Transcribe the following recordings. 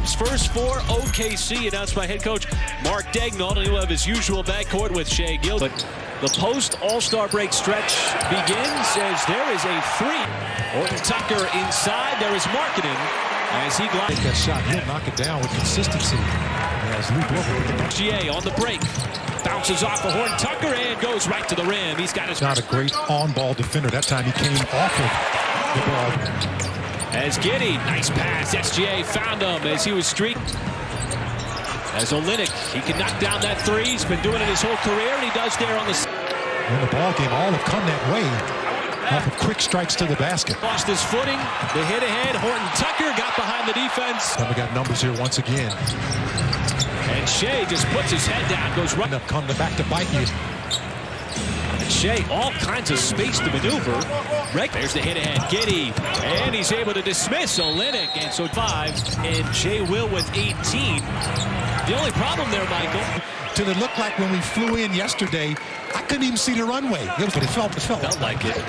lineups first for OKC, announced by head coach Mark Daigneault, and he'll have his usual backcourt with Shai Gilgeous. The post-All-Star break stretch begins as there is a three. Horton Tucker inside. There is Markkanen as he glides. That shot, he'll knock it down with consistency. As Luke Wilson with the GA on the break. Bounces off of Horton Tucker and goes right to the rim. He's got his... Not a great on-ball defender. That time he came off of the ball. As Giddey, nice pass. SGA found him as he was streaking. As Olynyk, he can knock down that three. He's been doing it his whole career, and he does there on the... In the ball game, all have come that way. Off of quick strikes to the basket. Lost his footing. The hit ahead. Horton Tucker got behind the defense. And we got numbers here once again. And Shai just puts his head down, goes right. Come back to bite you. And Shai, all kinds of space to maneuver. There's the hit ahead. Giddey. And he's able to dismiss Olynyk. And so 5. And Jay Will with 18. The only problem there, Michael. Till it looked like when we flew in yesterday, I couldn't even see the runway. But it felt like it.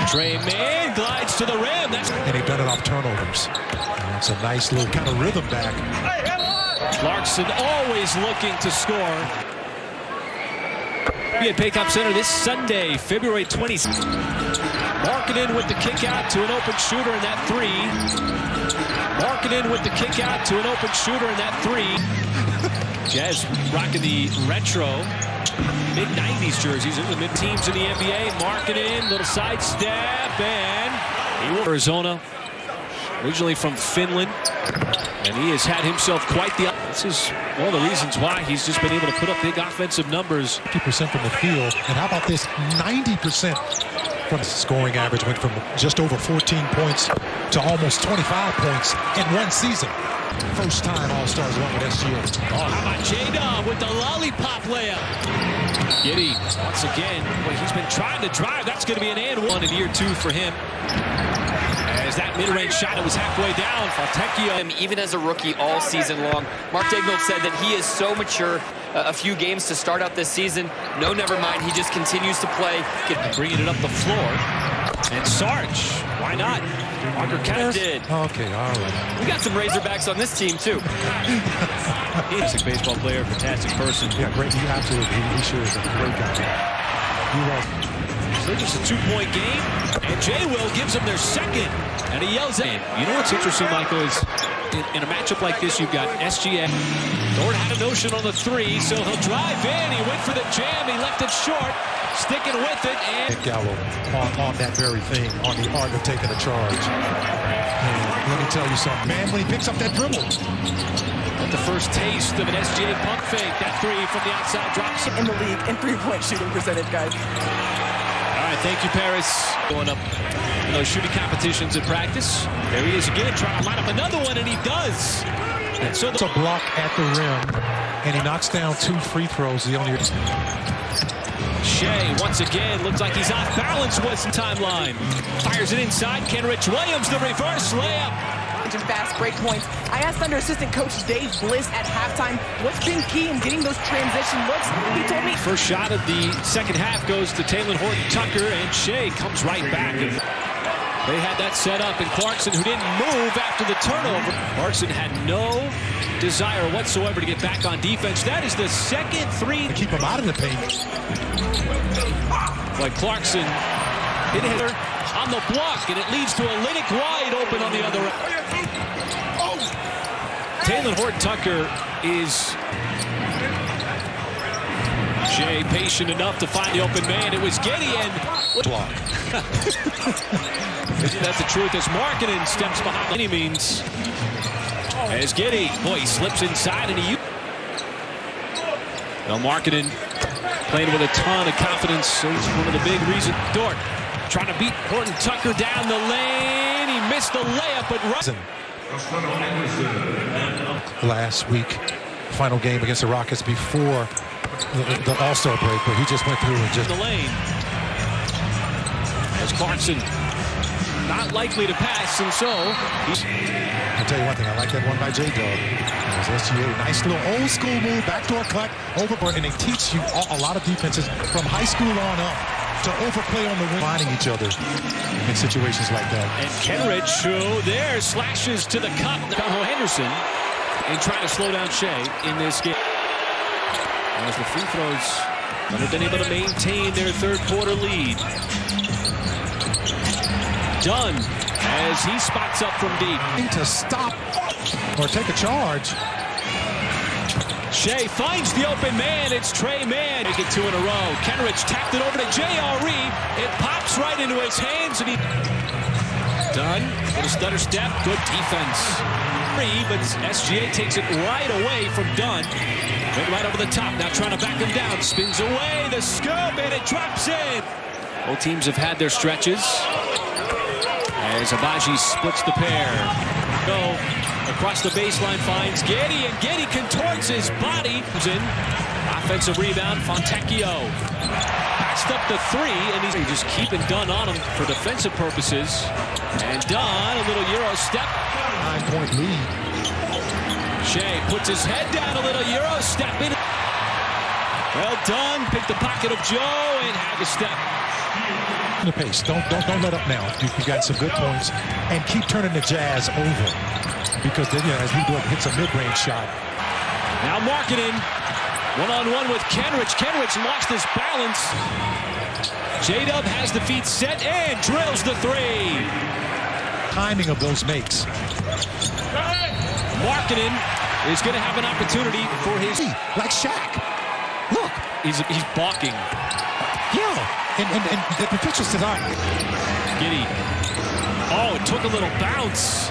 Trey Mann glides to the rim. And they've done it off turnovers. And it's a nice little kind of rhythm back. Clarkson always looking to score. Be at Paycom Center this Sunday, February 20th. Markkanen with the kick out to an open shooter in that three. Markkanen with the kick out to an open shooter in that three. Jazz rocking the retro mid-90s jerseys in the mid-teams in the NBA. Markkanen, little sidestep, and he will. Arizona, originally from Finland, and he has had himself quite the... This is one of the reasons why he's just been able to put up big offensive numbers. 50% from the field, and how about this, 90% from the scoring average went from just over 14 points to almost 25 points in one season. First time All-Stars won with SGA. Oh, how about J-Dub with the lollipop layup? Giddey, once again, well, he's been trying to drive. That's going to be an and one in year 2 for him. As that mid-range shot, it was halfway down. Fontecchio. Even as a rookie all season long, Mark Daigneault said that he is so mature. A few games to start out this season. No, never mind. He just continues to play. Bringing it up the floor. And Sarge, why not? Walker Kemp did. Okay, all right. We got some Razorbacks on this team, too. He's a baseball player, fantastic person. Yeah, great. He absolutely, he sure is a great guy. So just a 2-point game, and Jay Will gives them their second, and he yells at him. You know what's interesting, Michael, is in a matchup like this, you've got SGA. Dort had a notion on the three, so he'll drive in. He went for the jam. He left it short, sticking with it. And Gallo on that very thing, on the art of taking a charge. And let me tell you something, man, when he picks up that dribble. At the first taste of an SGA pump fake, that three from the outside drops in the league in three-point shooting percentage, guys. All right, thank you, Paris. Going up in those shooting competitions in practice. There he is again, trying to line up another one, and he does. And so it's a block at the rim, and he knocks down 2 free throws. The only Shai, once again, looks like he's off balance with some timeline. Fires it inside. Kenrich Williams, the reverse layup. And fast break points. I asked Thunder assistant coach Dave Bliss at halftime what's been key in getting those transition looks. He told me first shot of the second half goes to Talen Horton-Tucker, and Shai comes right back. And they had that set up, and Clarkson, who didn't move after the turnover. Clarkson had no desire whatsoever to get back on defense. That is the second three. To keep him out of the paint. Like Clarkson hit a hitter on the block, and it leads to Olynyk wide open on the other end. Talen Horton-Tucker is Shai patient enough to find the open man. It was Giddey and block. That's the truth as Markkanen steps behind any means. As Giddey, boy, he slips inside and he... Now Markkanen playing with a ton of confidence. So he's one of the big reasons. Dort trying to beat Horton-Tucker down the lane. He missed the layup, but last week, final game against the Rockets before the All-Star break, but he just went through and just... the lane. As Clarkson not likely to pass, and so... I'll tell you one thing, I like that one by J-Dub. SGA, nice little old school move, backdoor cut, overboard, and they teach you a lot of defenses from high school on up to overplay on the wing, finding each other in situations like that. And Kenrich, who there slashes to the cup. Kyle Henderson in trying to slow down Shea in this game. As the free throws have been able to maintain their third quarter lead. Dunn as he spots up from deep. To stop or take a charge. Shea finds the open man. It's Trey Mann. Make it 2 in a row. Kenrich tapped it over to J.R. Reed. It pops right into his hands. And he Dunn with a stutter step. Good defense. But SGA takes it right away from Dunn. Went right over the top. Now trying to back him down. Spins away. The scoop. And it drops in. Both teams have had their stretches. As Agbaji splits the pair. Go across the baseline, finds Giddey, and Giddey contorts his body. In. Offensive rebound, Fontecchio. Passed up the 3, and he's just keeping Dunn on him for defensive purposes. And Dunn, a little Euro step. 9-point lead. Shea puts his head down, a little Euro step in. Well done, picked the pocket of Joe and had the step. The pace. Don't let up now. You got some good points, and keep turning the Jazz over, because then as he hits a mid-range shot. Now Markkanen, one-on-one with Kenrich. Kenrich lost his balance. J-Dub has the feet set and drills the 3. Timing of those makes. Markkanen is going to have an opportunity for his. Like Shaq. Look, he's balking. Yeah. And the officials said, all right. Giddey. Oh, it took a little bounce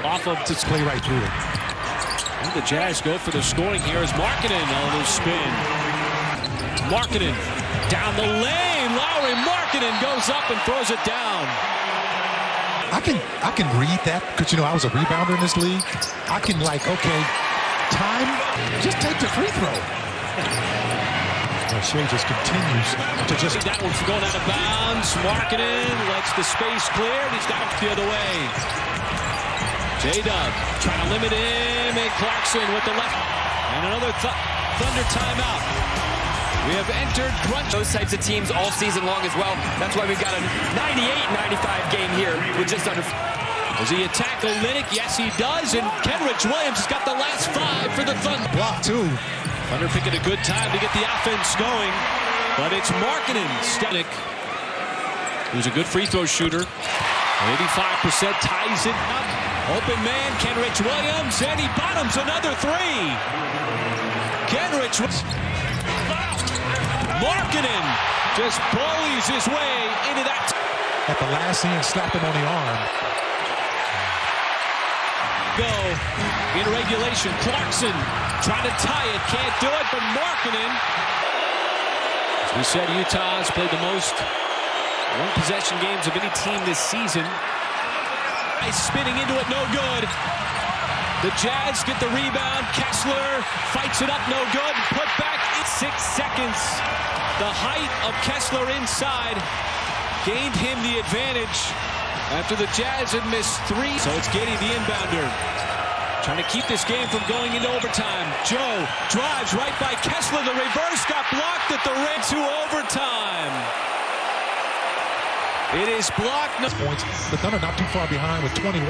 off of to play right through it. And the Jazz go for the scoring here as Markkanen on a little spin. Markkanen down the lane. Lauri Markkanen goes up and throws it down. I can read that because I was a rebounder in this league. I can okay, time, just take the free throw. Shea just continues to just... That one's going out of bounds. Markkanen lets the space clear. He's down the other way. J-Dub trying to limit him. And Clarkson with the left. And another Thunder timeout. We have entered crunch. Those types of teams all season long as well. That's why we've got a 98-95 game here with just under... Does he attack Olynyk? Yes, he does. And Kenrich Williams has got the last 5 for the Thunder. Block, too. Thunder picking a good time to get the offense going, but it's Markkanen. Stanek, who's a good free throw shooter. 85% ties it up. Open man, Kenrich Williams, and he bottoms another 3. Kenrich. Markkanen just bullies his way into that. At the last scene, slapped him on the arm. Go in regulation. Clarkson trying to tie it, can't do it, but Markkanen. As we said, Utah's played the most one-possession games of any team this season. Spinning into it, no good. The Jazz get the rebound. Kessler fights it up, no good. Put back in 6 seconds. The height of Kessler inside gained him the advantage after the Jazz had missed 3. So it's Giddey, the inbounder. Trying to keep this game from going into overtime. Joe drives right by Kessler. The reverse got blocked at the rim to overtime. It is blocked. Points. The Thunder not too far behind with 21.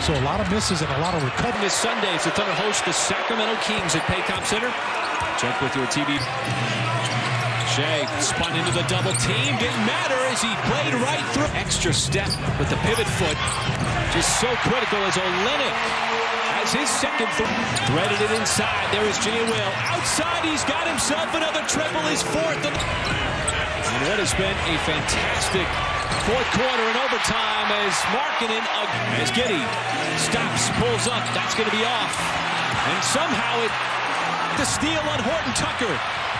So a lot of misses and a lot of recovery. This Sunday, the Thunder host the Sacramento Kings at Paycom Center. Check with your TV. Shea spun into the double team. Didn't matter as he played right through. Extra step with the pivot foot. Just so critical as Olynyk has his second threaded it inside. There is Jay Will. Outside, he's got himself another triple, his 4th. And what has been a fantastic 4th quarter in overtime as Markkanen, as Giddey stops, pulls up. That's going to be off. And somehow the steal on Horton Tucker.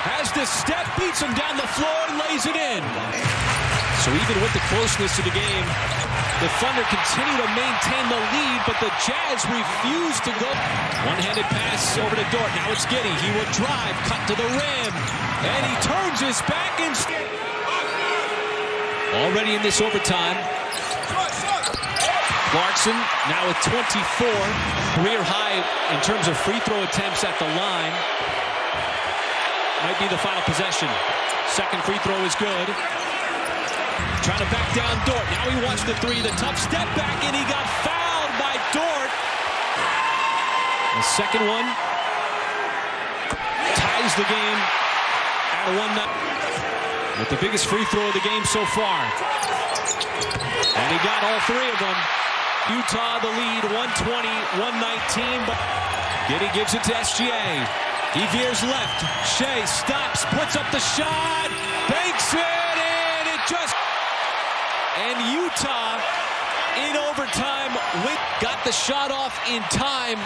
Has the step, beats him down the floor, and lays it in. So even with the closeness of the game, the Thunder continue to maintain the lead, but the Jazz refuse to go. One-handed pass over to Dort. Now it's Giddey. He will drive, cut to the rim, and he turns his back and... Already in this overtime, Clarkson now with 24. Career high in terms of free throw attempts at the line. Might be the final possession. Second free throw is good. Trying to back down Dort. Now he wants the 3. The tough step back, and he got fouled by Dort. The second one ties the game at 1-0 with the biggest free throw of the game so far. And he got all three of them. Utah the lead, 120-119. But Giddey gives it to SGA. He veers left. Shea stops, puts up the shot, banks it, and it just... And Utah in overtime got the shot off in time.